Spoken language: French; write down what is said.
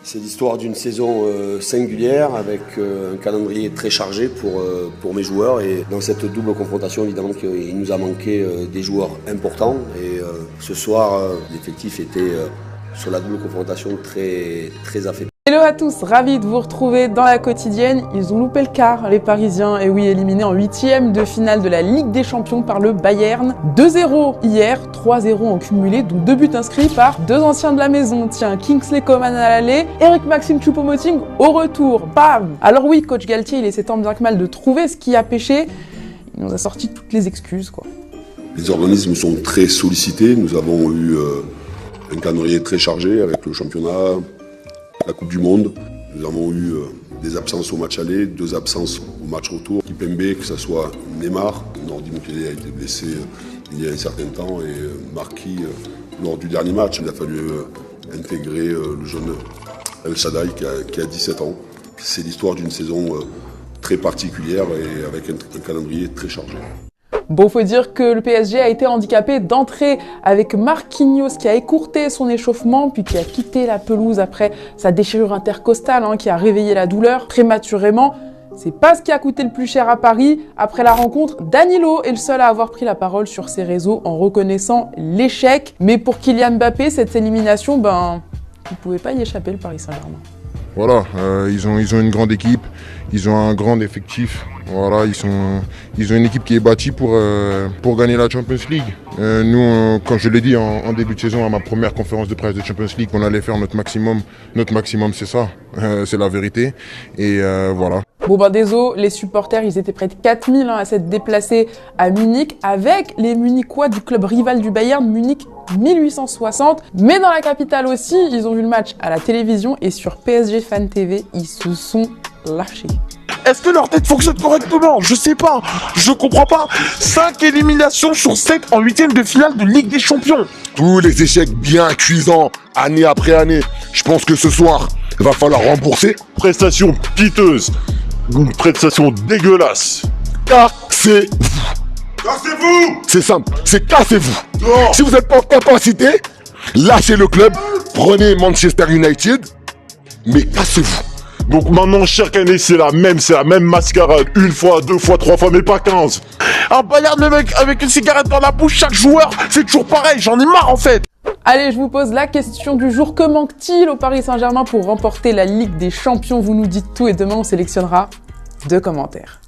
C'est l'histoire d'une saison singulière avec un calendrier très chargé pour mes joueurs. Et dans cette double confrontation, évidemment, il nous a manqué des joueurs importants. Et ce soir, l'effectif était sur la double confrontation très affecté. Hello à tous, ravi de vous retrouver dans la quotidienne. Ils ont loupé le quart, les Parisiens, et oui, éliminés en 8e de finale de la Ligue des Champions par le Bayern. 2-0 hier, 3-0 en cumulé, donc 2 buts inscrits par 2 anciens de la maison. Tiens, Kingsley Coman à l'aller, Eric-Maxime Choupo-Moting au retour. Bam! Alors oui, coach Galtier, il essaie tant bien que mal de trouver ce qui a pêché. Il nous a sorti toutes les excuses, quoi. Les organismes sont très sollicités. Nous avons eu un calendrier très chargé avec le championnat, la Coupe du Monde. Nous avons eu des absences au match aller, 2 absences au match retour. Kimpembe, que ce soit Neymar, Nordi Mukele a été blessé il y a un certain temps, et Marquis lors du dernier match. Il a fallu intégrer le jeune El Shaddai qui a 17 ans. C'est l'histoire d'une saison très particulière et avec un calendrier très chargé. Bon, faut dire que le PSG a été handicapé d'entrée avec Marquinhos qui a écourté son échauffement puis qui a quitté la pelouse après sa déchirure intercostale qui a réveillé la douleur prématurément. C'est pas ce qui a coûté le plus cher à Paris. Après la rencontre, Danilo est le seul à avoir pris la parole sur ses réseaux en reconnaissant l'échec. Mais pour Kylian Mbappé, cette élimination, il pouvait pas y échapper, le Paris Saint-Germain. Voilà, ils ont une grande équipe, ils ont un grand effectif. Voilà, ils ont une équipe qui est bâtie pour gagner la Champions League. Nous, quand je l'ai dit en début de saison à ma première conférence de presse de Champions League, on allait faire notre maximum. Notre maximum, c'est ça, c'est la vérité. Et voilà. Bon désolé, les supporters, ils étaient près de 4000 à s'être déplacés à Munich avec les Munichois du club rival du Bayern, Munich 1860. Mais dans la capitale aussi, ils ont vu le match à la télévision et sur PSG Fan TV, ils se sont lâchés. Est-ce que leur tête fonctionne correctement? Je sais pas, je comprends pas. 5 éliminations sur 7 en 8e de finale de Ligue des Champions. Tous les échecs bien cuisants, année après année. Je pense que ce soir, il va falloir rembourser. Prestation piteuse, une prestation dégueulasse. Cassez-vous. Cassez-vous! C'est simple, c'est cassez-vous. Si vous n'êtes pas en capacité, lâchez le club, prenez Manchester United, mais cassez-vous. Donc maintenant, chaque année, c'est la même mascarade. 1 fois, 2 fois, 3 fois, mais pas 15. Un Bayern, le mec avec une cigarette dans la bouche, chaque joueur, c'est toujours pareil, j'en ai marre en fait. Allez, je vous pose la question du jour. Que manque-t-il au Paris Saint-Germain pour remporter la Ligue des Champions? Vous nous dites tout et demain, on sélectionnera 2 commentaires.